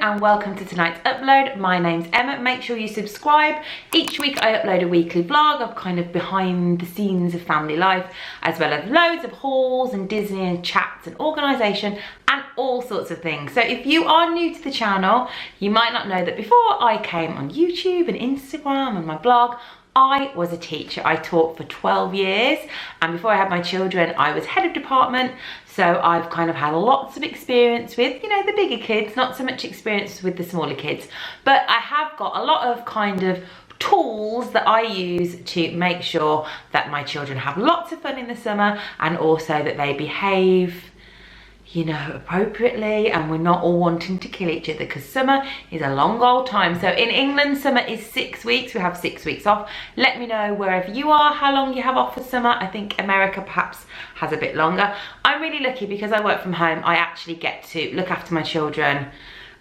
and welcome to tonight's upload. My name's Emma. Make sure you subscribe. Each week I upload a weekly vlog of kind of behind the scenes of family life, as well as loads of hauls and Disney and chats and organisation and all sorts of things. So if you are new to the channel, you might not know that before I came on YouTube and Instagram and my blog, I was a teacher. I taught for 12 years, and before I had my children I was head of department, so I've kind of had lots of experience with, you know, the bigger kids, not so much experience with the smaller kids, but I have got a lot of kind of tools that I use to make sure that my children have lots of fun in the summer and also that they behave, you know, appropriately, and we're not all wanting to kill each other, because summer is a long old time. So in England, summer is 6 weeks. We have 6 weeks off. Let me know wherever you are how long you have off for summer. I think America perhaps has a bit longer. I'm really lucky because I work from home. I actually get to look after my children.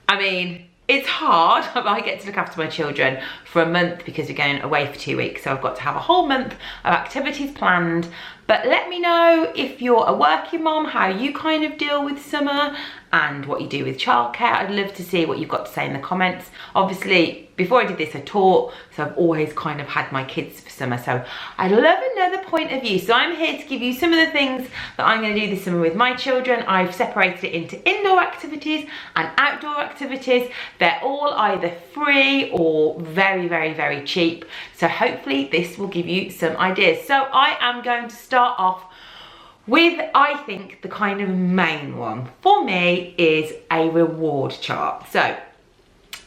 I mean, it's hard, but I get to look after my children for a month because we're going away for 2 weeks. So I've got to have a whole month of activities planned. But let me know if you're a working mom, how you kind of deal with summer and what you do with childcare. I'd love to see what you've got to say in the comments. Obviously, before I did this, I taught, so I've always kind of had my kids for summer. So I'd love another point of view. So I'm here to give you some of the things that I'm going to do this summer with my children. I've separated it into indoor activities and outdoor activities. They're all either free or very, very, very cheap. So hopefully this will give you some ideas. So I am going to start off with, I think, the kind of main one for me is a reward chart. So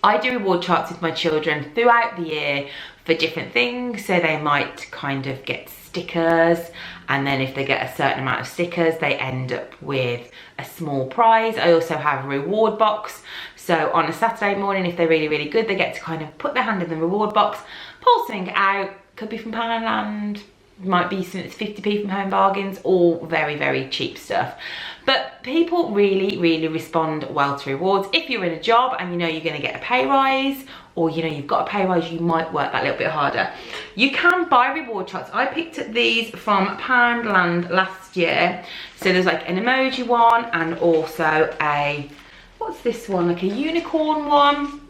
I do reward charts with my children throughout the year for different things. So they might kind of get stickers, and then if they get a certain amount of stickers, they end up with a small prize. I also have a reward box. So on a Saturday morning, if they're really, really good, they get to kind of put their hand in the reward box, pull something out, could be from Poundland, might be some 50p from Home Bargains, all very, very cheap stuff. But people really, really respond well to rewards. If you're in a job and you know you're going to get a pay rise, or you know you've got a pay rise, you might work that little bit harder. You can buy reward charts. I picked up these from Poundland last year. So there's like an emoji one and also a, what's this one, like a unicorn one.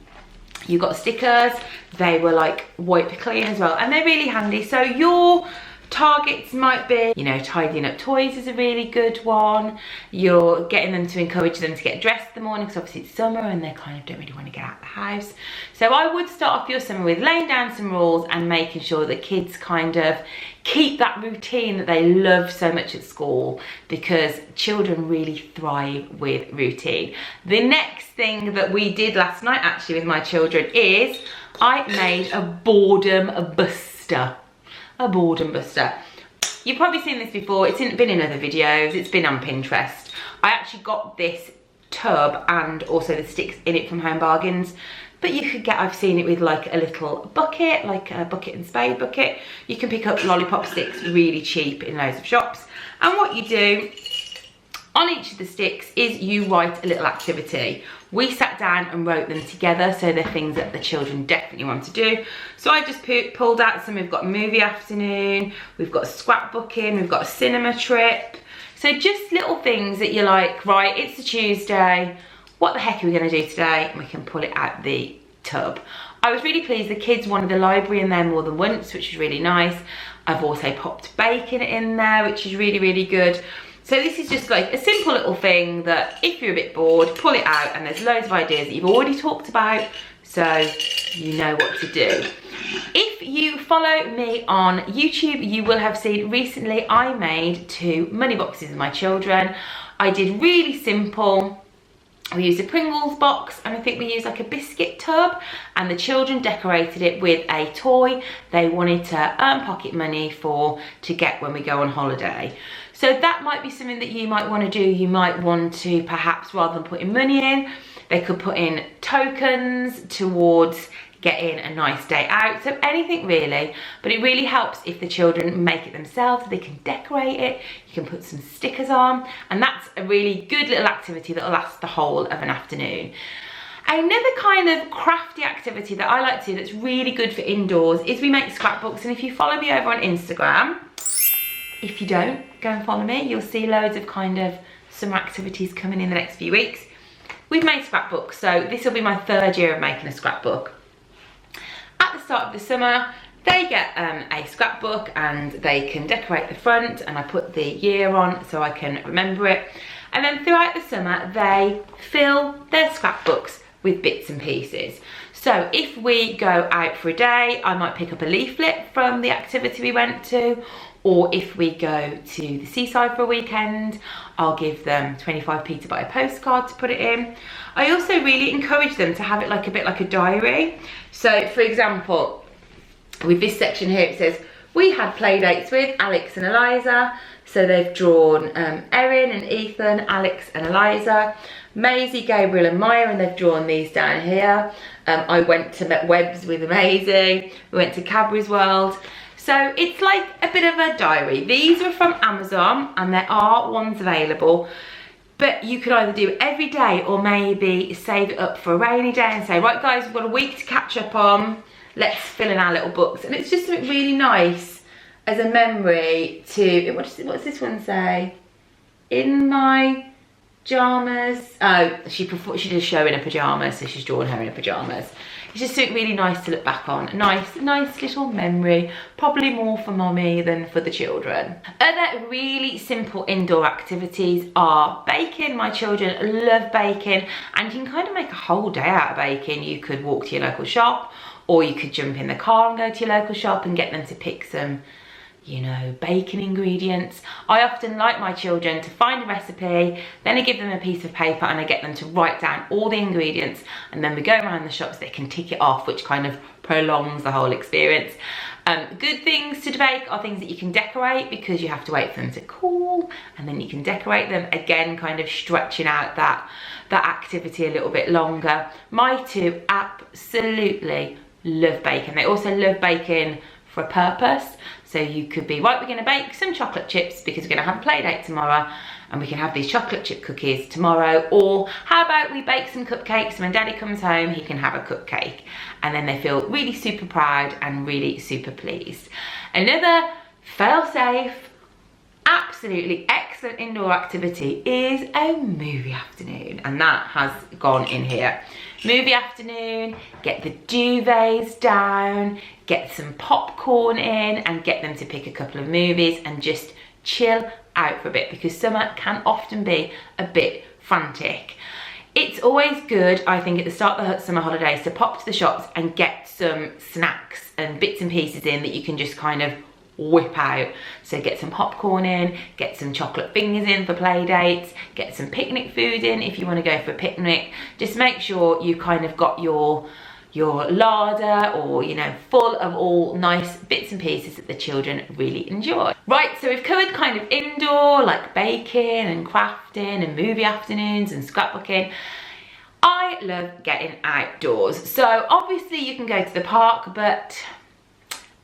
You got stickers. They were like wipe clean as well, and they're really handy. So your targets might be, you know, tidying up toys is a really good one. You're getting them to encourage them to get dressed in the morning, because obviously it's summer and they kind of don't really want to get out of the house. So I would start off your summer with laying down some rules and making sure that kids kind of keep that routine that they love so much at school, because children really thrive with routine. The next thing that we did last night actually with my children is I made a boredom buster. A boredom buster. You've probably seen this before. It's been in other videos. It's been on Pinterest. I actually got this tub and also the sticks in it from Home Bargains. But you could get, I've seen it with like a little bucket, like a bucket and spade bucket. You can pick up lollipop sticks really cheap in loads of shops. And what you do on each of the sticks is you write a little activity. We sat down and wrote them together, so they're things that the children definitely want to do. So I just pulled out some. We've got movie afternoon, we've got scrapbooking, we've got a cinema trip. So just little things that you're like, right, it's a Tuesday, what the heck are we gonna do today? And we can pull it out the tub. I was really pleased. The kids wanted the library in there more than once, which is really nice. I've also popped bacon in there, which is really, really good. So this is just like a simple little thing that if you're a bit bored, pull it out, and there's loads of ideas that you've already talked about, so you know what to do. If you follow me on YouTube, you will have seen recently I made 2 money boxes with my children. I did really simple. We used a Pringles box, and I think we used like a biscuit tub, and the children decorated it with a toy they wanted to earn pocket money to get when we go on holiday. So that might be something that you might want to do. You might want to, perhaps rather than putting money in, they could put in tokens towards getting a nice day out. So anything really, but it really helps if the children make it themselves. They can decorate it, you can put some stickers on, and that's a really good little activity that will last the whole of an afternoon. Another kind of crafty activity that I like to do that's really good for indoors is we make scrapbooks. And if you follow me over on Instagram, if you don't, go and follow me. You'll see loads of kind of summer activities coming in the next few weeks. we've made scrapbooks. So this will be my 3rd year of making a scrapbook. At the start of the summer, they get a scrapbook and they can decorate the front, and I put the year on so I can remember it. And then throughout the summer, they fill their scrapbooks with bits and pieces. So if we go out for a day, I might pick up a leaflet from the activity we went to, or if we go to the seaside for a weekend, I'll give them 25p to buy a postcard to put it in. I also really encourage them to have it like a bit like a diary. So for example, with this section here, it says, we had play dates with Alex and Eliza. So they've drawn Erin and Ethan, Alex and Eliza, Maisie, Gabriel and Maya, and they've drawn these down here. I went to Met Webbs with Maisie, we went to Cadbury's World. So it's like a bit of a diary. These are from Amazon and there are ones available, but you could either do it every day or maybe save it up for a rainy day and say, right guys, we've got a week to catch up on, let's fill in our little books. And it's just something really nice as a memory to, what's this one say? In my pyjamas. Oh, she did a show in her pyjamas, so she's drawn her in her pyjamas. It's just something really nice to look back on. Nice little memory, probably more for mommy than for the children. Other really simple indoor activities are baking. My children love baking, and you can kind of make a whole day out of baking. You could walk to your local shop, or you could jump in the car and go to your local shop and get them to pick some, you know, baking ingredients. I often like my children to find a recipe, then I give them a piece of paper and I get them to write down all the ingredients, and then we go around the shops, they can tick it off, which kind of prolongs the whole experience. Good things to bake are things that you can decorate, because you have to wait for them to cool and then you can decorate them, again kind of stretching out that activity a little bit longer. My two absolutely love baking. They also love baking for a purpose. So you could be, right, we're going to bake some chocolate chips because we're going to have a play date tomorrow, and we can have these chocolate chip cookies tomorrow. Or how about we bake some cupcakes, and when daddy comes home he can have a cupcake, and then they feel really super proud and really super pleased. Another fail-safe, absolutely excellent indoor activity is a movie afternoon, and that has gone in here. Movie afternoon, get the duvets down, get some popcorn in and get them to pick a couple of movies and just chill out for a bit, because summer can often be a bit frantic. It's always good, I think, at the start of the summer holidays to pop to the shops and get some snacks and bits and pieces in that you can just kind of whip out. So get some popcorn in, get some chocolate fingers in for play dates, get some picnic food in if you want to go for a picnic. Just make sure you kind of got your larder, or you know, full of all nice bits and pieces that the children really enjoy. Right, so we've covered kind of indoor, like baking and crafting and movie afternoons and scrapbooking. I love getting outdoors. So obviously you can go to the park, but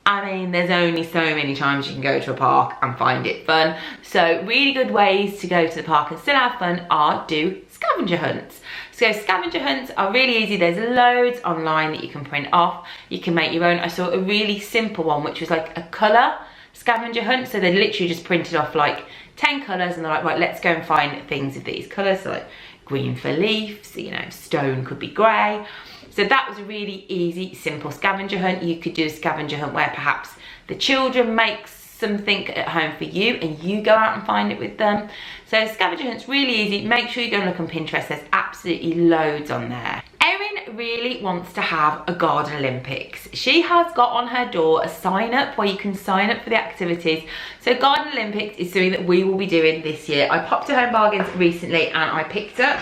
I mean, there's only so many times you can go to a park and find it fun. So really good ways to go to the park and still have fun are do scavenger hunts. So scavenger hunts are really easy. There's loads online that you can print off. You can make your own. I saw a really simple one, which was like a colour scavenger hunt. So they literally just printed off like 10 colours, and they're like, right, let's go and find things of these colours. So like green for leaves, you know, stone could be grey. So that was a really easy, simple scavenger hunt. You could do a scavenger hunt where perhaps the children make something at home for you and you go out and find it with them. So scavenger hunt's really easy. Make sure you go and look on Pinterest. There's absolutely loads on there. Erin really wants to have a garden Olympics. She has got on her door a sign up where you can sign up for the activities. So garden Olympics is something that we will be doing this year. I popped to Home Bargains recently and I picked up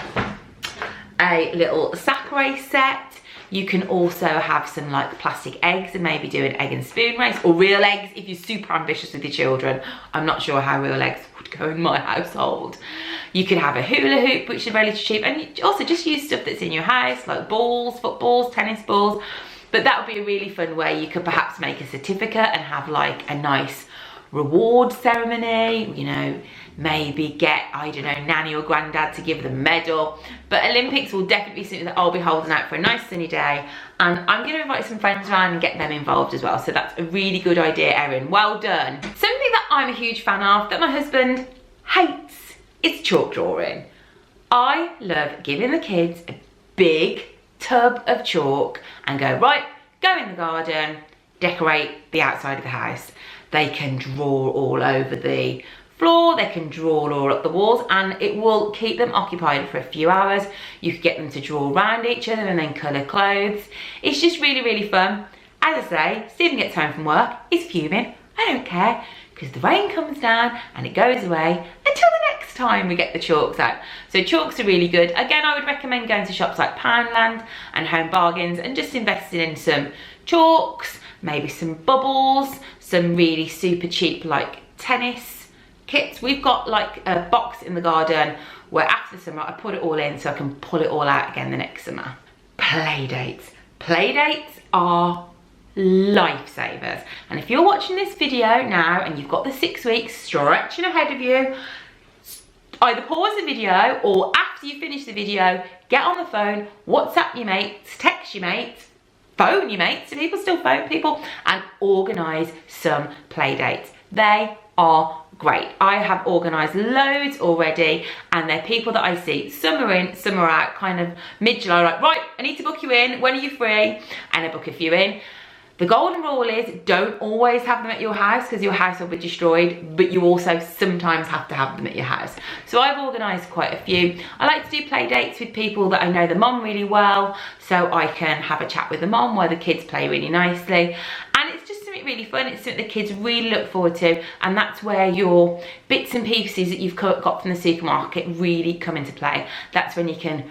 a little sack race set. You can also have some like plastic eggs and maybe do an egg and spoon race, or real eggs if you're super ambitious with your children. I'm not sure how real eggs would go in my household. You could have a hula hoop, which is relatively cheap, and you also just use stuff that's in your house, like balls, footballs, tennis balls. But that would be a really fun way. You could perhaps make a certificate and have like a nice reward ceremony, you know, maybe get, I don't know, nanny or granddad to give them a medal. But Olympics will definitely be something that I'll be holding out for a nice sunny day, and I'm going to invite some friends around and get them involved as well. So that's a really good idea, Erin, well done. Something that I'm a huge fan of that my husband hates is chalk drawing. I love giving the kids a big tub of chalk and go, right, go in the garden, decorate the outside of the house. They can draw all over the floor, they can draw all up the walls, and it will keep them occupied for a few hours. You could get them to draw around each other and then colour clothes. It's just really, really fun. As I say, Stephen gets home from work, he's fuming. I don't care, because the rain comes down and it goes away until the next time we get the chalks out. So chalks are really good. Again, I would recommend going to shops like Poundland and Home Bargains and just investing in some chalks, maybe some bubbles, some really super cheap like tennis kits. We've got like a box in the garden where after the summer I put it all in so I can pull it all out again the next summer. Play dates. Play dates are lifesavers, and if you're watching this video now and you've got the 6 weeks stretching ahead of you, either pause the video or after you finish the video, get on the phone, WhatsApp your mates, text your mates, phone your mates, do people still phone people, and organise some play dates. They are great. I have organised loads already, and they're people that I see, some are in, some are out, kind of mid-July, like, right, I need to book you in, when are you free? And I book a few in. The golden rule is don't always have them at your house because your house will be destroyed, but you also sometimes have to have them at your house. So I've organised quite a few. I like to do play dates with people that I know the mum really well, so I can have a chat with the mum where the kids play really nicely. And it's just something really fun. It's something the kids really look forward to, and that's where your bits and pieces that you've got from the supermarket really come into play. That's when you can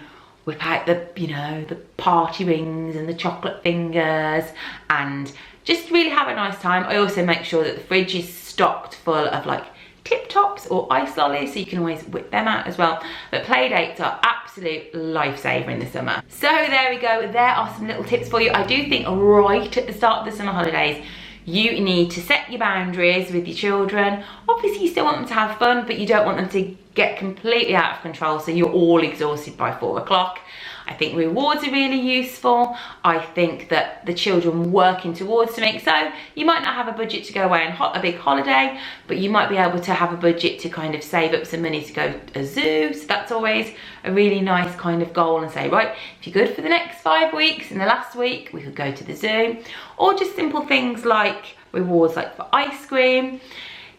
whip out the, you know, the party rings and the chocolate fingers and just really have a nice time. I also make sure that the fridge is stocked full of like Tip Tops or ice lollies, so you can always whip them out as well. But play dates are absolute lifesaver in the summer. So there we go, there are some little tips for you. I do think right at the start of the summer holidays, you need to set your boundaries with your children. Obviously you still want them to have fun, but you don't want them to get completely out of control so you're all exhausted by 4 o'clock. I think rewards are really useful. I think that the children working towards something, so you might not have a budget to go away on a big holiday, but you might be able to have a budget to kind of save up some money to go to a zoo. So that's always a really nice kind of goal, and say, right, if you're good for the next 5 weeks, in the last week we could go to the zoo. Or just simple things like rewards like for ice cream.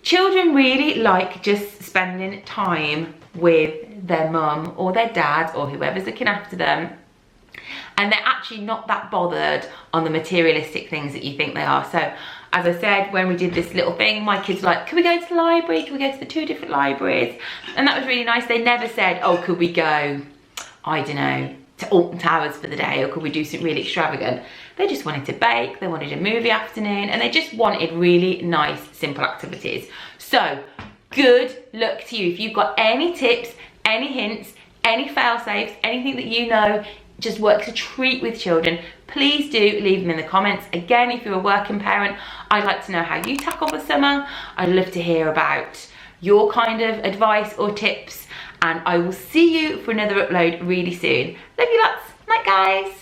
Children really like just spending time with their mum or their dad or whoever's looking after them, and they're actually not that bothered on the materialistic things that you think they are. So as I said, when we did this little thing, my kids were like, can we go to the library? Can we go to the 2 different libraries? And that was really nice. They never said, oh, could we go, I don't know, to Alton Towers for the day, or could we do something really extravagant? They just wanted to bake, they wanted a movie afternoon, and they just wanted really nice, simple activities. So good luck to you. If you've got any tips, any hints, any fail-safes, anything that you know just works a treat with children, please do leave them in the comments. Again, if you're a working parent, I'd like to know how you tackle the summer. I'd love to hear about your kind of advice or tips, and I will see you for another upload really soon. Love you lots. Night, guys.